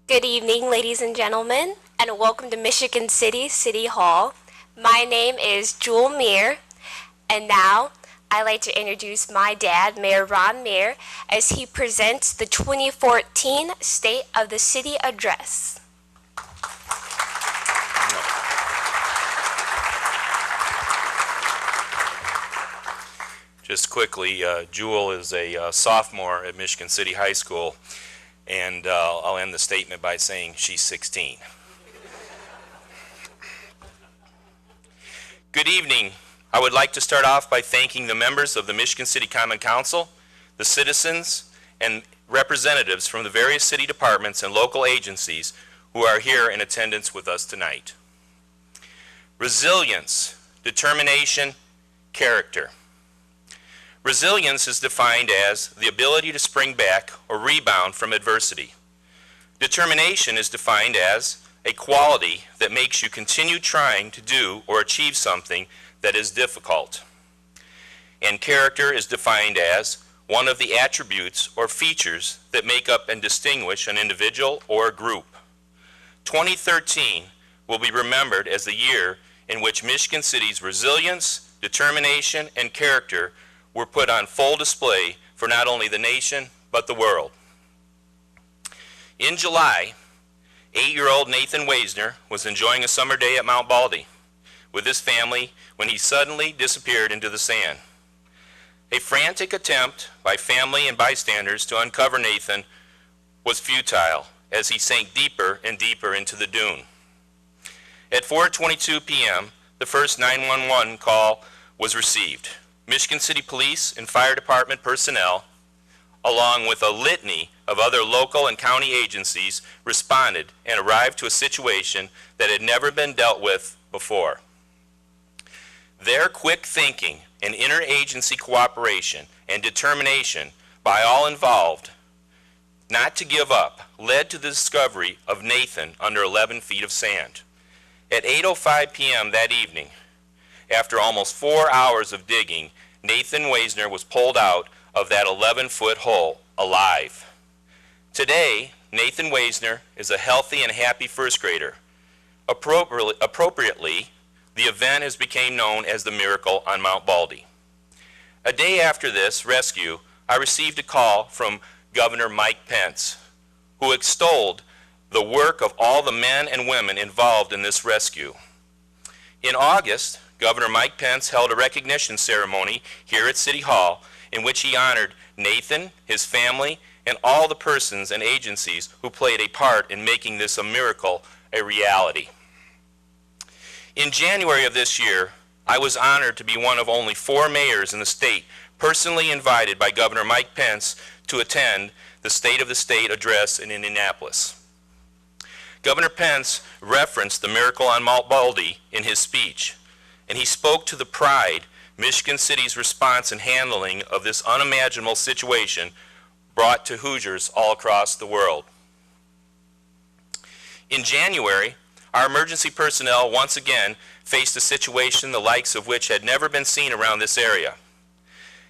Good evening, ladies and gentlemen, and welcome to Michigan City Hall. My name is Jewel Meer, and now I'd like to introduce my dad, Mayor Ron Meer, as he presents the 2014 State of the City Address. Just quickly, Jewel is a sophomore at Michigan City High School, and I'll end the statement by saying she's 16. Good evening. I would like to start off by thanking the members of the Michigan City Common Council, the citizens, and representatives from the various city departments and local agencies who are here in attendance with us tonight. Resilience, determination, character. Resilience is defined as the ability to spring back or rebound from adversity. Determination is defined as a quality that makes you continue trying to do or achieve something that is difficult. And character is defined as one of the attributes or features that make up and distinguish an individual or a group. 2013 will be remembered as the year in which Michigan City's resilience, determination, and character were put on full display for not only the nation, but the world. In July, 8-year-old Nathan Weisner was enjoying a summer day at Mount Baldy with his family when he suddenly disappeared into the sand. A frantic attempt by family and bystanders to uncover Nathan was futile as he sank deeper and deeper into the dune. At 4:22 p.m., the first 911 call was received. Michigan City Police and Fire Department personnel, along with a litany of other local and county agencies, responded and arrived to a situation that had never been dealt with before. Their quick thinking and interagency cooperation and determination by all involved not to give up led to the discovery of Nathan under 11 feet of sand. At 8:05 p.m. that evening, after almost 4 hours of digging, Nathan Weisner was pulled out of that 11-foot hole alive. Today, Nathan Weisner is a healthy and happy first grader. Appropriately, the event has become known as the Miracle on Mount Baldy. A day after this rescue, I received a call from Governor Mike Pence, who extolled the work of all the men and women involved in this rescue. In August, Governor Mike Pence held a recognition ceremony here at City Hall in which he honored Nathan, his family, and all the persons and agencies who played a part in making this a miracle a reality. In January of this year, I was honored to be one of only 4 mayors in the state personally invited by Governor Mike Pence to attend the State of the State address in Indianapolis. Governor Pence referenced the Miracle on Mount Baldy in his speech, and he spoke to the pride Michigan City's response and handling of this unimaginable situation brought to Hoosiers all across the world. In January, our emergency personnel once again faced a situation the likes of which had never been seen around this area.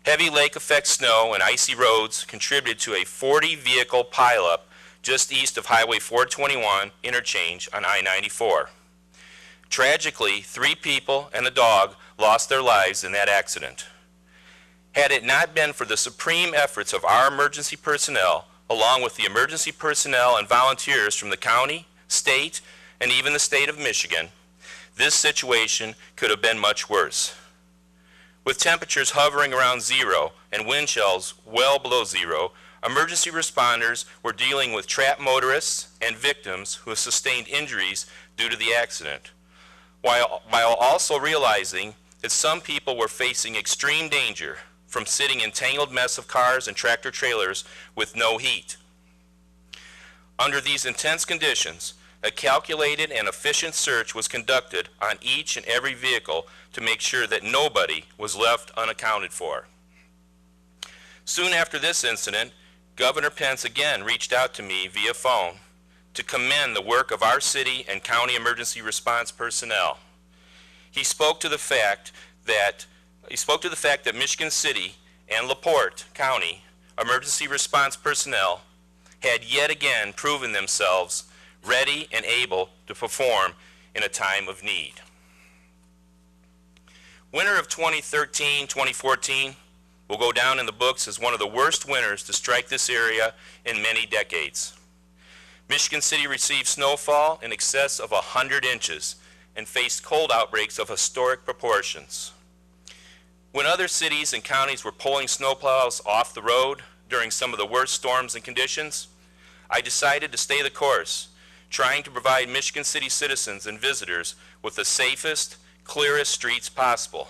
Heavy lake effect snow and icy roads contributed to a 40-vehicle pileup just east of Highway 421 interchange on I-94. Tragically, 3 people and a dog lost their lives in that accident. Had it not been for the supreme efforts of our emergency personnel, along with the emergency personnel and volunteers from the county, state, and even the state of Michigan, this situation could have been much worse. With temperatures hovering around 0 and wind chills well below 0, emergency responders were dealing with trapped motorists and victims who have sustained injuries due to the accident, while also realizing that some people were facing extreme danger from sitting in tangled mess of cars and tractor trailers with no heat. Under these intense conditions, a calculated and efficient search was conducted on each and every vehicle to make sure that nobody was left unaccounted for. Soon after this incident, Governor Pence again reached out to me via phone to commend the work of our city and county emergency response personnel. He spoke to the fact that Michigan City and LaPorte County emergency response personnel had yet again proven themselves ready and able to perform in a time of need. Winter of 2013-2014 will go down in the books as one of the worst winters to strike this area in many decades. Michigan City received snowfall in excess of 100 inches and faced cold outbreaks of historic proportions. When other cities and counties were pulling snowplows off the road during some of the worst storms and conditions, I decided to stay the course, trying to provide Michigan City citizens and visitors with the safest, clearest streets possible.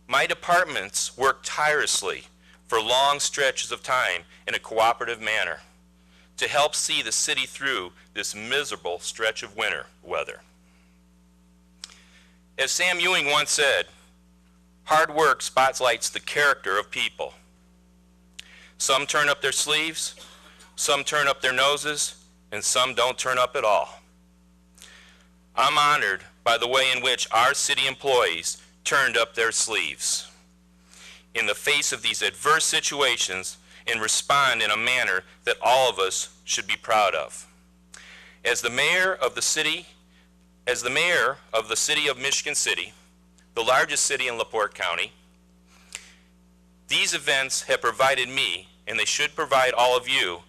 My departments worked tirelessly for long stretches of time in a cooperative manner to help see the city through this miserable stretch of winter weather. As Sam Ewing once said, hard work spotlights the character of people. Some turn up their sleeves, some turn up their noses, and some don't turn up at all. I'm honored by the way in which our city employees turned up their sleeves in the face of these adverse situations and respond in a manner that all of us should be proud of. As the mayor of the city of Michigan City, the largest city in LaPorte County, these events have provided me, and they should provide all of you,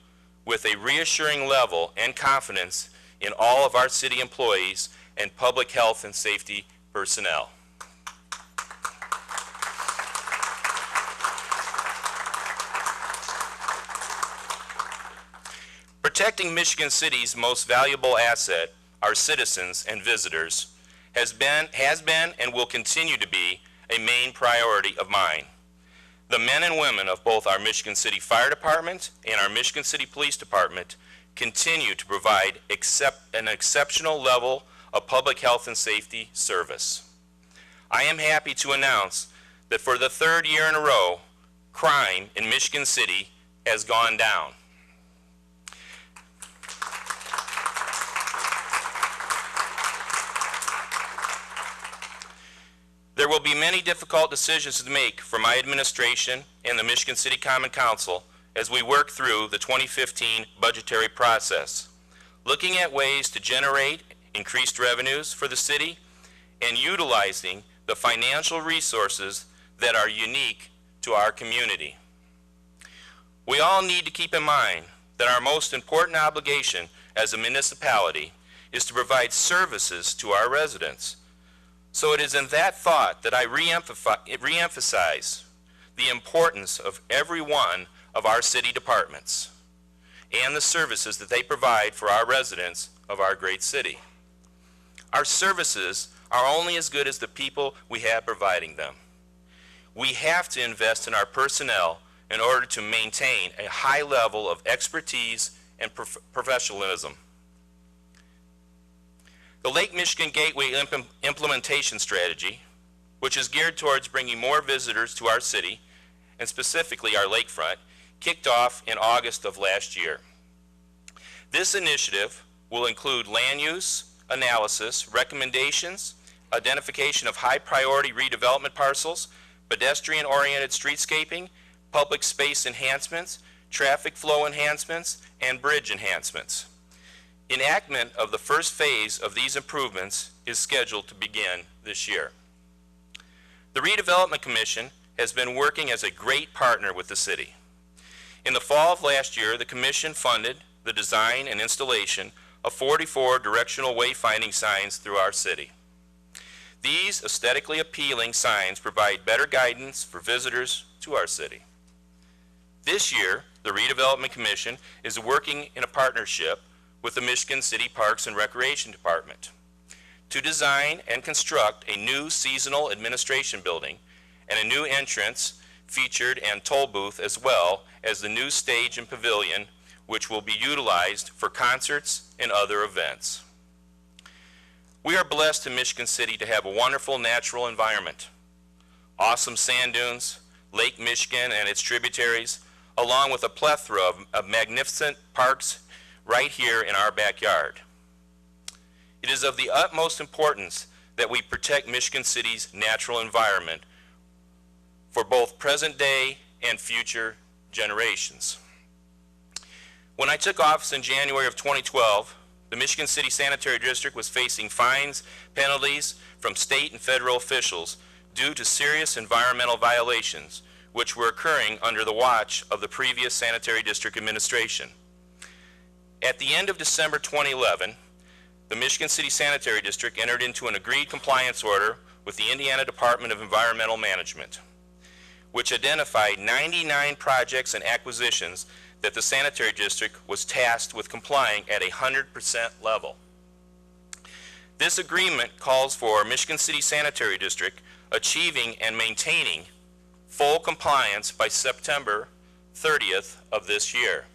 with a reassuring level and confidence in all of our city employees and public health and safety personnel. Protecting Michigan City's most valuable asset, our citizens and visitors, has been and will continue to be a main priority of mine. The men and women of both our Michigan City Fire Department and our Michigan City Police Department continue to provide an exceptional level of public health and safety service. I am happy to announce that for the third year in a row, crime in Michigan City has gone down. There will be many difficult decisions to make for my administration and the Michigan City Common Council as we work through the 2015 budgetary process, looking at ways to generate increased revenues for the city and utilizing the financial resources that are unique to our community. We all need to keep in mind that our most important obligation as a municipality is to provide services to our residents. So it is in that thought that I reemphasize the importance of every one of our city departments and the services that they provide for our residents of our great city. Our services are only as good as the people we have providing them. We have to invest in our personnel in order to maintain a high level of expertise and professionalism. The Lake Michigan Gateway implementation strategy, which is geared towards bringing more visitors to our city, and specifically our lakefront, kicked off in August of last year. This initiative will include land use, analysis, recommendations, identification of high-priority redevelopment parcels, pedestrian-oriented streetscaping, public space enhancements, traffic flow enhancements, and bridge enhancements. Enactment of the first phase of these improvements is scheduled to begin this year. The Redevelopment Commission has been working as a great partner with the city. In the fall of last year, the Commission funded the design and installation of 44 directional wayfinding signs through our city. These aesthetically appealing signs provide better guidance for visitors to our city. This year, the Redevelopment Commission is working in a partnership with the Michigan City Parks and Recreation Department to design and construct a new seasonal administration building and a new entrance, featured and toll booth, as well as the new stage and pavilion, which will be utilized for concerts and other events. We are blessed in Michigan City to have a wonderful natural environment, awesome sand dunes, Lake Michigan and its tributaries, along with a plethora of magnificent parks right here in our backyard. It is of the utmost importance that we protect Michigan City's natural environment for both present day and future generations. When I took office in January of 2012, the Michigan City Sanitary District was facing fines, penalties from state and federal officials due to serious environmental violations, which were occurring under the watch of the previous Sanitary District administration. At the end of December 2011, the Michigan City Sanitary District entered into an agreed compliance order with the Indiana Department of Environmental Management, which identified 99 projects and acquisitions that the Sanitary District was tasked with complying at a 100% level. This agreement calls for Michigan City Sanitary District achieving and maintaining full compliance by September 30th of this year.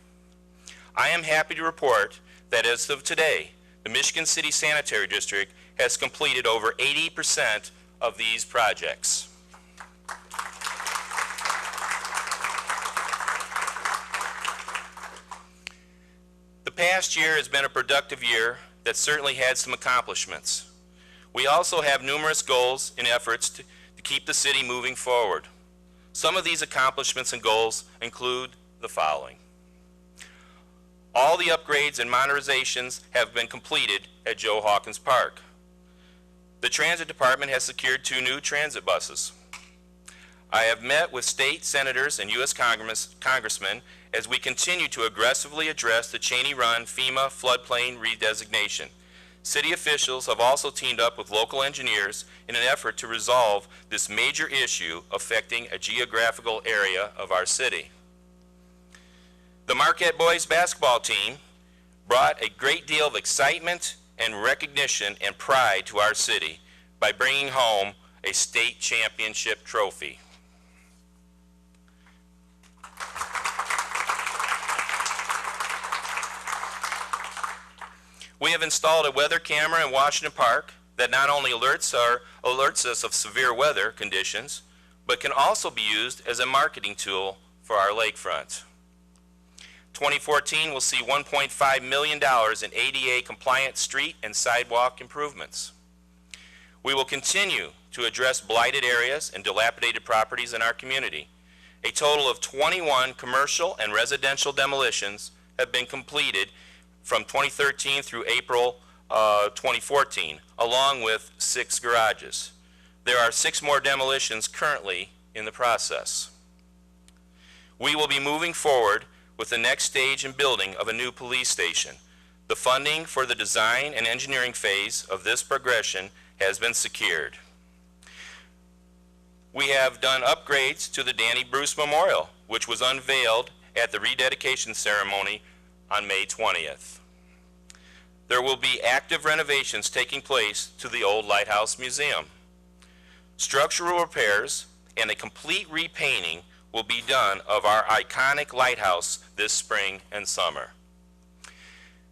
I am happy to report that as of today, the Michigan City Sanitary District has completed over 80% of these projects. The past year has been a productive year that certainly had some accomplishments. We also have numerous goals and efforts to keep the city moving forward. Some of these accomplishments and goals include the following. All the upgrades and modernizations have been completed at Joe Hawkins Park. The Transit Department has secured 2 new transit buses. I have met with state senators and U.S. congressmen as we continue to aggressively address the Cheney Run FEMA floodplain redesignation. City officials have also teamed up with local engineers in an effort to resolve this major issue affecting a geographical area of our city. The Marquette boys basketball team brought a great deal of excitement and recognition and pride to our city by bringing home a state championship trophy. We have installed a weather camera in Washington Park that not only alerts us of severe weather conditions, but can also be used as a marketing tool for our lakefront. 2014 will see $1.5 million in ADA compliant street and sidewalk improvements. We will continue to address blighted areas and dilapidated properties in our community. A total of 21 commercial and residential demolitions have been completed from 2013 through April 2014, along with 6 garages. There are 6 more demolitions currently in the process. We will be moving forward with the next stage and building of a new police station. The funding for the design and engineering phase of this progression has been secured. We have done upgrades to the Danny Bruce Memorial, which was unveiled at the rededication ceremony on May 20th. There will be active renovations taking place to the old Lighthouse Museum. Structural repairs and a complete repainting will be done of our iconic lighthouse this spring and summer.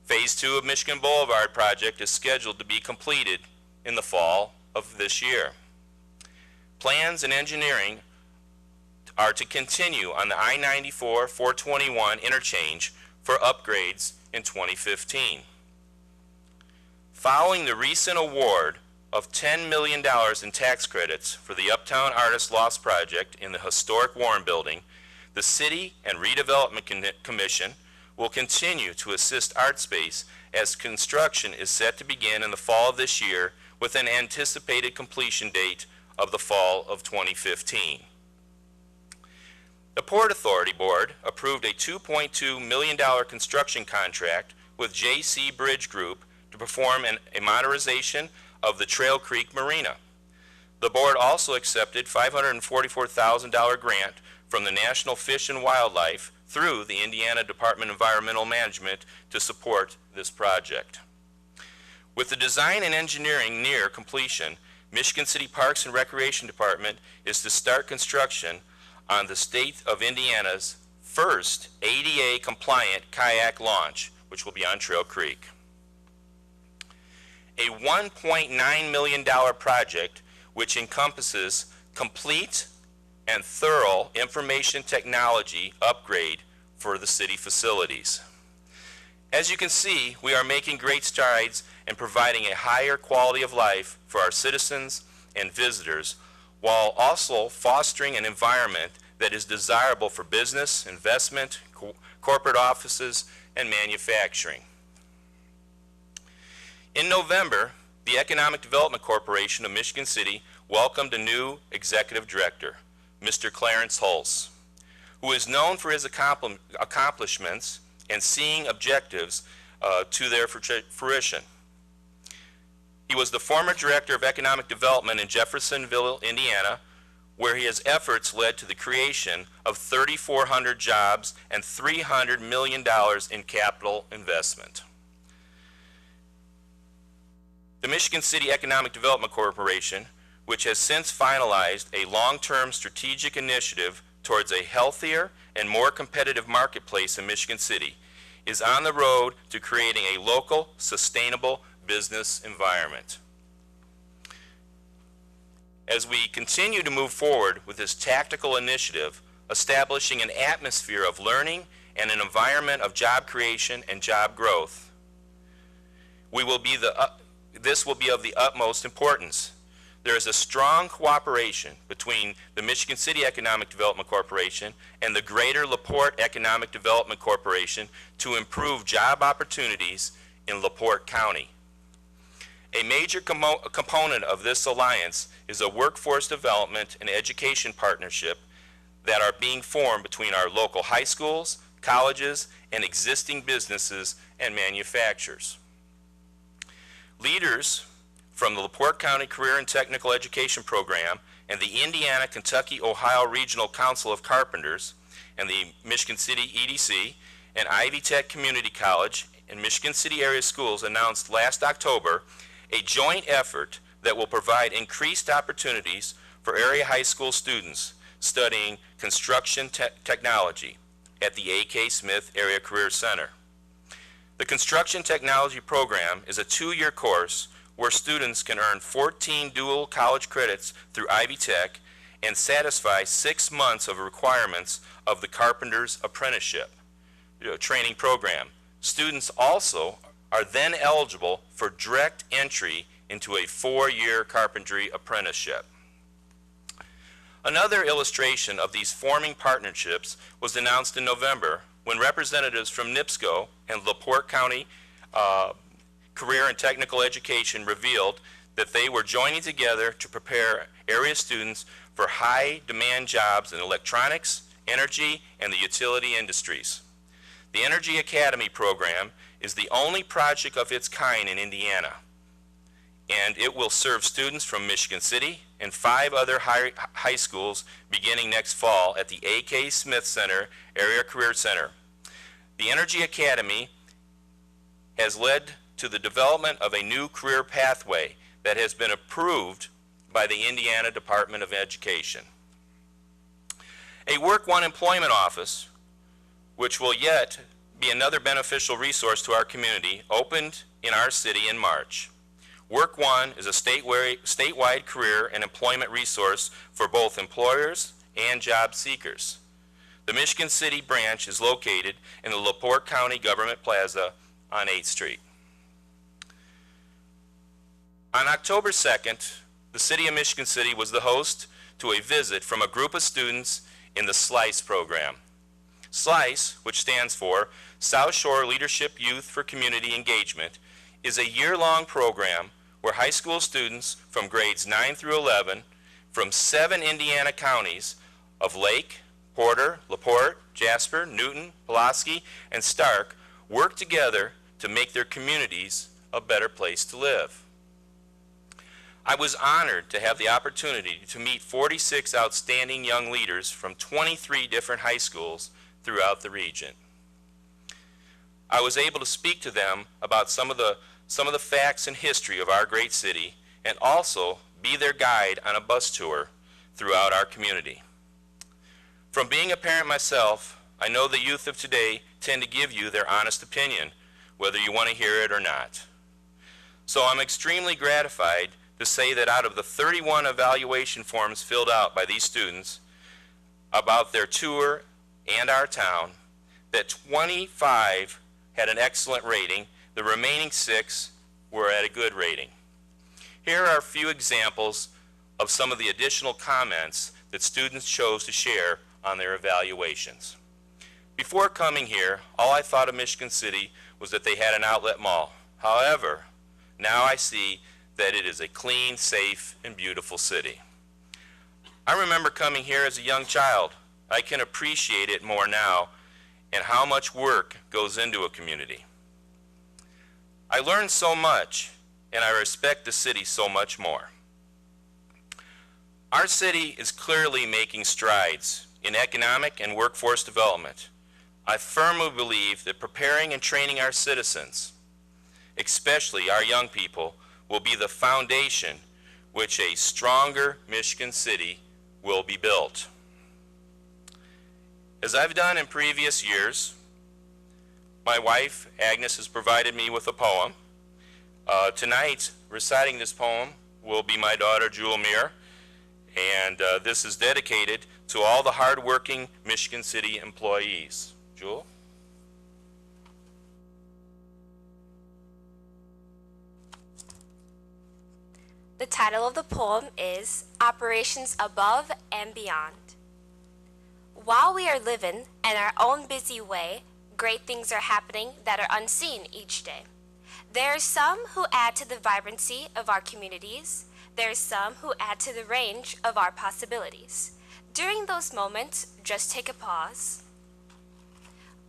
Phase 2 of Michigan Boulevard project is scheduled to be completed in the fall of this year. Plans and engineering are to continue on the I-94-421 interchange for upgrades in 2015. Following the recent award of $10 million in tax credits for the Uptown Artists Loft project in the historic Warren Building, the City and Redevelopment Commission will continue to assist ArtSpace as construction is set to begin in the fall of this year with an anticipated completion date of the fall of 2015. The Port Authority Board approved a $2.2 million construction contract with JC Bridge Group to perform a modernization of the Trail Creek Marina. The board also accepted $544,000 grant from the National Fish and Wildlife through the Indiana Department of Environmental Management to support this project. With the design and engineering near completion, Michigan City Parks and Recreation Department is to start construction on the state of Indiana's first ADA compliant kayak launch, which will be on Trail Creek. A $1.9 million project which encompasses complete and thorough information technology upgrade for the city facilities. As you can see, we are making great strides in providing a higher quality of life for our citizens and visitors, while also fostering an environment that is desirable for business, investment, corporate offices, and manufacturing. In November, the Economic Development Corporation of Michigan City welcomed a new executive director, Mr. Clarence Hulse, who is known for his accomplishments and seeing objectives to their fruition. He was the former director of economic development in Jeffersonville, Indiana, where his efforts led to the creation of 3,400 jobs and $300 million in capital investment. The Michigan City Economic Development Corporation, which has since finalized a long-term strategic initiative towards a healthier and more competitive marketplace in Michigan City, is on the road to creating a local, sustainable business environment. As we continue to move forward with this tactical initiative, establishing an atmosphere of learning and an environment of job creation and job growth, this will be of the utmost importance. There is a strong cooperation between the Michigan City Economic Development Corporation and the Greater LaPorte Economic Development Corporation to improve job opportunities in LaPorte County. A major component of this alliance is a workforce development and education partnership that are being formed between our local high schools, colleges, and existing businesses and manufacturers. Leaders from the LaPorte County Career and Technical Education Program and the Indiana, Kentucky, Ohio Regional Council of Carpenters and the Michigan City EDC and Ivy Tech Community College and Michigan City area schools announced last October a joint effort that will provide increased opportunities for area high school students studying construction technology at the A.K. Smith Area Career Center. The Construction Technology Program is a 2-year course where students can earn 14 dual college credits through Ivy Tech and satisfy 6 months of requirements of the Carpenter's Apprenticeship training program. Students also are then eligible for direct entry into a 4-year carpentry apprenticeship. Another illustration of these forming partnerships was announced in November when representatives from NIPSCO and LaPorte County Career and Technical Education revealed that they were joining together to prepare area students for high-demand jobs in electronics, energy, and the utility industries. The Energy Academy program is the only project of its kind in Indiana, and it will serve students from Michigan City and 5 other high schools beginning next fall at the A.K. Smith Center Area Career Center. The Energy Academy has led to the development of a new career pathway that has been approved by the Indiana Department of Education. A Work One employment office, which will yet be another beneficial resource to our community, opened in our city in March. Work One is a statewide career and employment resource for both employers and job seekers. The Michigan City branch is located in the LaPorte County Government Plaza on 8th Street. On October 2nd, the City of Michigan City was the host to a visit from a group of students in the SLICE program. SLICE, which stands for South Shore Leadership Youth for Community Engagement, is a year-long program where high school students from grades 9 through 11 from 7 Indiana counties of Lake, Porter, LaPorte, Jasper, Newton, Pulaski, and Stark work together to make their communities a better place to live. I was honored to have the opportunity to meet 46 outstanding young leaders from 23 different high schools throughout the region. I was able to speak to them about some of the facts and history of our great city and also be their guide on a bus tour throughout our community. From being a parent myself, I know the youth of today tend to give you their honest opinion, whether you want to hear it or not. So I'm extremely gratified to say that out of the 31 evaluation forms filled out by these students about their tour and our town, that 25 had an excellent rating. The remaining 6 were at a good rating. Here are a few examples of some of the additional comments that students chose to share on their evaluations. Before coming here, all I thought of Michigan City was that they had an outlet mall. However, now I see that it is a clean, safe, and beautiful city. I remember coming here as a young child. I can appreciate it more now and how much work goes into a community. I learned so much, and I respect the city so much more. Our city is clearly making strides in economic and workforce development. I firmly believe that preparing and training our citizens, especially our young people, will be the foundation which a stronger Michigan City will be built. As I've done in previous years, my wife, Agnes, has provided me with a poem. Tonight, reciting this poem will be my daughter, Meer, and this is dedicated to all the hardworking Michigan City employees. Jewel? The title of the poem is Operations Above and Beyond. While we are living in our own busy way, great things are happening that are unseen each day. There are some who add to the vibrancy of our communities. There are some who add to the range of our possibilities. During those moments, just take a pause.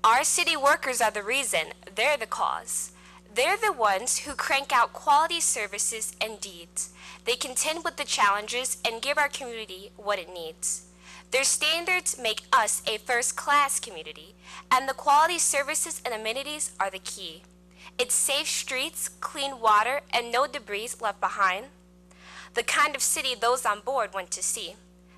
Our city workers are the reason, they're the cause. They're the ones who crank out quality services and deeds. They contend with the challenges and give our community what it needs. Their standards make us a first-class community, and the quality services and amenities are the key. It's safe streets, clean water, and no debris left behind. The kind of city those on board want to see.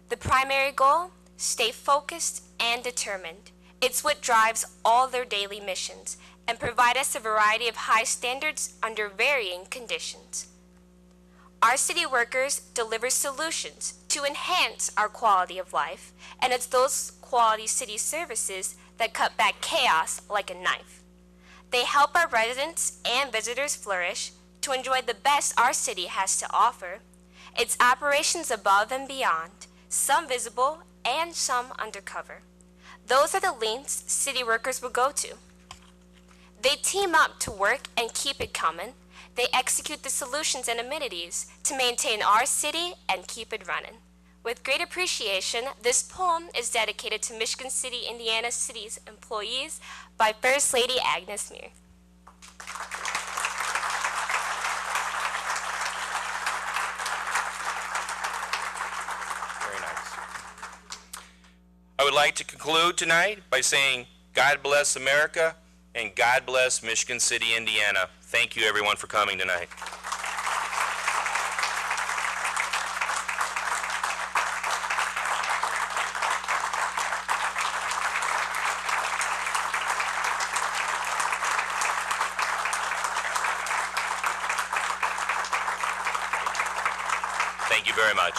The primary goal? Stay focused and determined. It's what drives all their daily missions and provide us a variety of high standards under varying conditions. Our city workers deliver solutions to enhance our quality of life, and it's those quality city services that cut back chaos like a knife. They help our residents and visitors flourish to enjoy the best our city has to offer. It's operations above and beyond, some visible and some undercover. Those are the lengths city workers will go to. They team up to work and keep it coming. They execute the solutions and amenities to maintain our city and keep it running. With great appreciation, this poem is dedicated to Michigan City, Indiana City's employees by First Lady Agnes Meer. Very nice. I would like to conclude tonight by saying, God bless America and God bless Michigan City, Indiana. Thank you, everyone, for coming tonight. Thank you very much.